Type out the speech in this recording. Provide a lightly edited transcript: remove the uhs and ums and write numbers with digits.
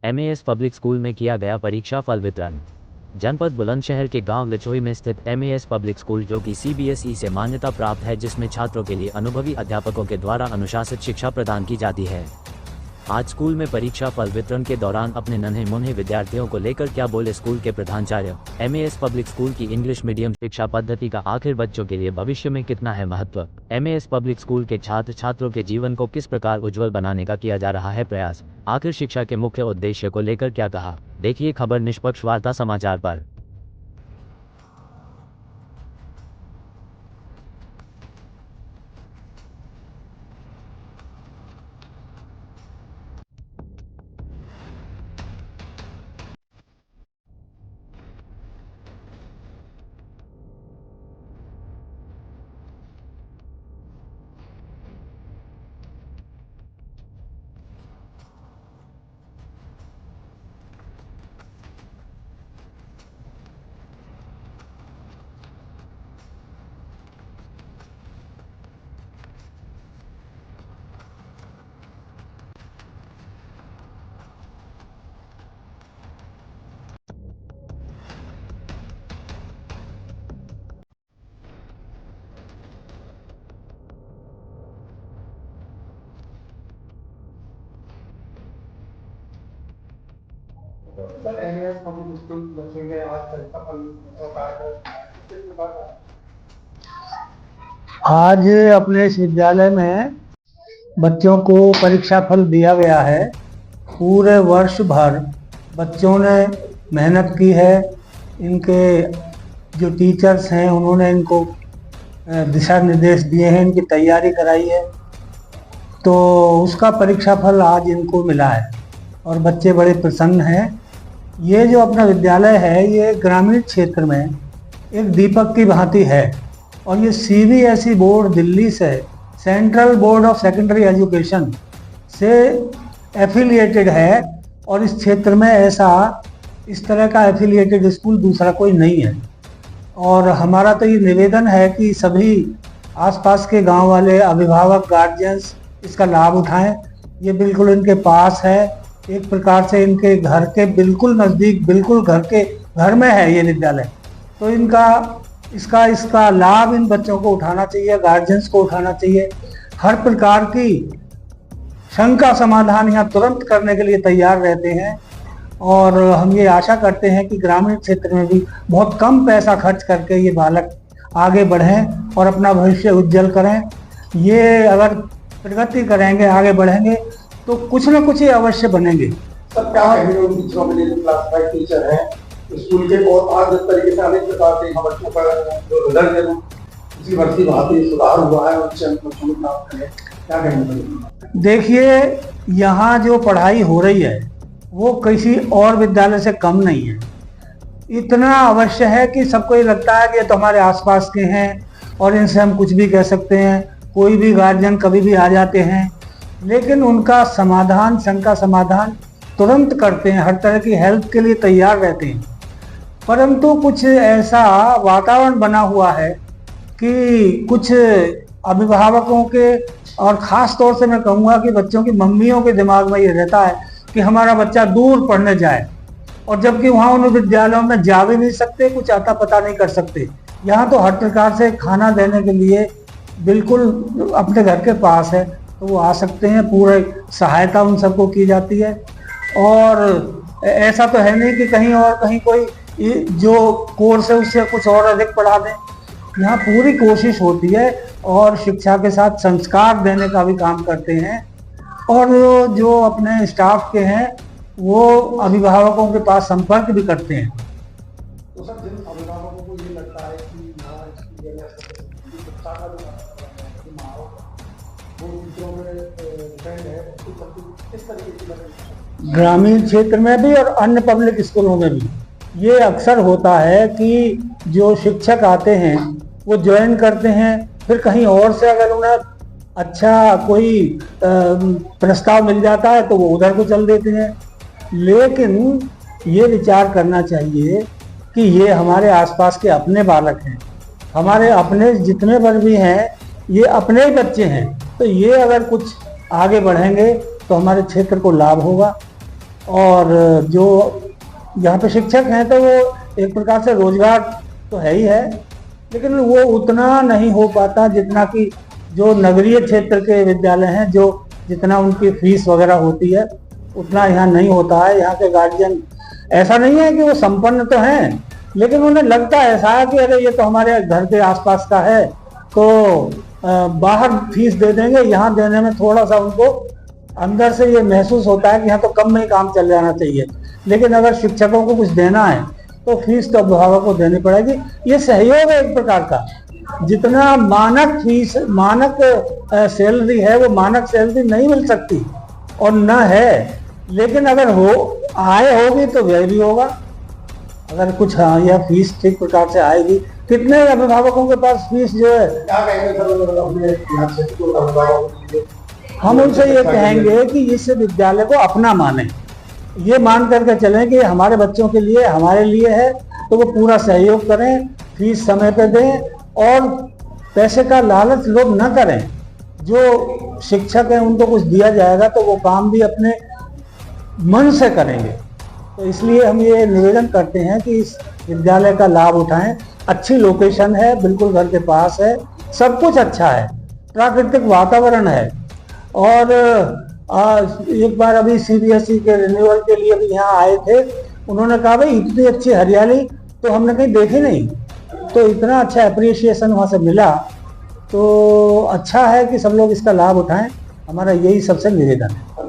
MAS public school में किया गया परीक्षा फल वितरण। जनपद बुलंदशहर के गांव लिचोई में स्थित एमएएस पब्लिक स्कूल, जो कि सीबीएसई से मान्यता प्राप्त है, जिसमें छात्रों के लिए अनुभवी अध्यापकों के द्वारा अनुशासित शिक्षा प्रदान की जाती है, आज स्कूल में परीक्षा फल वितरण के दौरान अपने नन्हे मुन्हे विद्यार्थियों को लेकर क्या बोले स्कूल के प्रधानाचार्य। एमएएस पब्लिक स्कूल की इंग्लिश मीडियम शिक्षा पद्धति का आखिर बच्चों के लिए भविष्य में कितना है महत्व। एमएएस पब्लिक स्कूल के छात्र छात्रों के जीवन को किस प्रकार उज्जवल बनाने का किया जा रहा है प्रयास। आखिर शिक्षा के मुख्य उद्देश्य को लेकर क्या कहा, देखिए खबर निष्पक्ष वार्ता समाचार पर। सर एमएएस पब्लिक स्कूल बच्चों में आज परीक्षा फल किस प्रकार का आज अपने इस विद्यालय में बच्चों को परीक्षा फल दिया गया है। पूरे वर्ष भर बच्चों ने मेहनत की है। इनके जो टीचर्स हैं उन्होंने इनको दिशा निर्देश दिए हैं, इनकी तैयारी कराई है, तो उसका परीक्षा फल आज इनको मिला है और बच्चे बड़े प्रसन्न हैं। ये जो अपना विद्यालय है ये ग्रामीण क्षेत्र में एक दीपक की भांति है और ये सीबीएसई बोर्ड दिल्ली से, central board of secondary education से एफिलिएटेड है और इस क्षेत्र में ऐसा इस तरह का एफिलिएटेड स्कूल दूसरा कोई नहीं है। और हमारा तो ये निवेदन है कि सभी आसपास के गांव वाले अभिभावक, गार्जियंस इसका लाभ उठाएं। ये बिल्कुल इनके पास है, एक प्रकार से इनके घर के बिल्कुल नज़दीक, बिल्कुल घर में है ये विद्यालय, तो इसका लाभ इन बच्चों को उठाना चाहिए, गार्जियंस को उठाना चाहिए। हर प्रकार की शंका समाधान यहाँ तुरंत करने के लिए तैयार रहते हैं और हम ये आशा करते हैं कि ग्रामीण क्षेत्र में भी बहुत कम पैसा खर्च करके ये बालक आगे बढ़ें और अपना भविष्य उज्जवल करें। ये अगर प्रगति करेंगे, आगे बढ़ेंगे तो कुछ न कुछ ये अवश्य बनेंगे। सर क्या कहेंगे उन टीचरों के लिए जो क्लास 5 टीचर हैं स्कूल के और आज जिस तरीके से अनेक प्रकार के बच्चों पर जो रिजल्ट है उसी वर्षी भांति सुधार हुआ है, उच्च अंक बच्चों को प्राप्त करें, क्या कहेंगे? देखिए, यहाँ जो पढ़ाई हो रही है वो किसी और विद्यालय से कम नहीं है। इतना अवश्य है कि सबको ये लगता है कि ये तो हमारे आसपास के हैं और इनसे हम कुछ भी कह सकते हैं, कोई भी गार्जियन कभी भी आ जाते हैं, लेकिन उनका समाधान, शंका समाधान तुरंत करते हैं, हर तरह की हेल्प के लिए तैयार रहते हैं। परंतु कुछ ऐसा वातावरण बना हुआ है कि कुछ अभिभावकों के और ख़ास तौर से मैं कहूँगा कि बच्चों की मम्मियों के दिमाग में ये रहता है कि हमारा बच्चा दूर पढ़ने जाए, और जबकि वहाँ उन विद्यालयों में जा भी नहीं सकते, कुछ आता पता नहीं कर सकते। यहाँ तो हर प्रकार से खाना देने के लिए बिल्कुल अपने घर के पास है, तो वो आ सकते हैं, पूरी सहायता उन सबको की जाती है। और ऐसा तो है नहीं कि कहीं कोई जो कोर्स है उससे कुछ और अधिक पढ़ा दें। यहाँ पूरी कोशिश होती है और शिक्षा के साथ संस्कार देने का भी काम करते हैं, और जो अपने स्टाफ के हैं वो अभिभावकों के पास संपर्क भी करते हैं। तो सर जिन अभिभावकों को ये लगता है कि ग्रामीण क्षेत्र में भी और अन्य पब्लिक स्कूलों में भी ये अक्सर होता है कि जो शिक्षक आते हैं वो ज्वाइन करते हैं, फिर कहीं और से अगर उन्हें अच्छा कोई प्रस्ताव मिल जाता है तो वो उधर को चल देते हैं। लेकिन ये विचार करना चाहिए कि ये हमारे आसपास के अपने बालक हैं, हमारे अपने जितने पर भी हैं ये अपने ही बच्चे हैं, तो ये अगर कुछ आगे बढ़ेंगे तो हमारे क्षेत्र को लाभ होगा। और जो यहाँ पे शिक्षक हैं तो वो एक प्रकार से रोजगार तो है ही है, लेकिन वो उतना नहीं हो पाता जितना कि जो नगरीय क्षेत्र के विद्यालय हैं, जो जितना उनकी फीस वगैरह होती है उतना यहाँ नहीं होता है। यहाँ के गार्जियन ऐसा नहीं है कि वो संपन्न तो हैं, लेकिन उन्हें लगता है ऐसा है कि अरे ये तो हमारे घर के आसपास का है तो बाहर फीस दे देंगे, यहाँ देने में थोड़ा सा उनको अंदर से ये महसूस होता है कि यहाँ तो कम में ही काम चल जाना चाहिए। लेकिन अगर शिक्षकों को कुछ देना है तो फीस तो अभिभावक को देनी पड़ेगी। ये सहयोग है एक प्रकार का। जितना मानक फीस, मानक सैलरी है, वो मानक सैलरी नहीं मिल सकती और न है, लेकिन अगर हो आय होगी तो व्यय भी होगा। अगर कुछ यह फीस ठीक प्रकार से आएगी, कितने अभिभावकों के पास फीस जो है, क्या कहेंगे सर अपने यहाँ से अभिभावकों के लिए? हम उनसे ये कहेंगे कि इस विद्यालय को अपना माने, ये मान करके चलें कि हमारे बच्चों के लिए, हमारे लिए है, तो वो पूरा सहयोग करें, फीस समय पे दें और पैसे का लालच लोग न करें। जो शिक्षक हैं उनको कुछ दिया जाएगा तो वो काम भी अपने मन से करेंगे। तो इसलिए हम ये निवेदन करते हैं कि इस विद्यालय का लाभ उठाएं। अच्छी लोकेशन है, बिल्कुल घर के पास है, सब कुछ अच्छा है, प्राकृतिक वातावरण है। और एक बार अभी CBSE के रिन्यूअल के लिए भी यहाँ आए थे, उन्होंने कहा भाई इतनी अच्छी हरियाली तो हमने कहीं देखी नहीं, तो इतना अच्छा अप्रिसिएशन वहाँ से मिला। तो अच्छा है कि सब लोग इसका लाभ उठाएं, हमारा यही सबसे निवेदन है।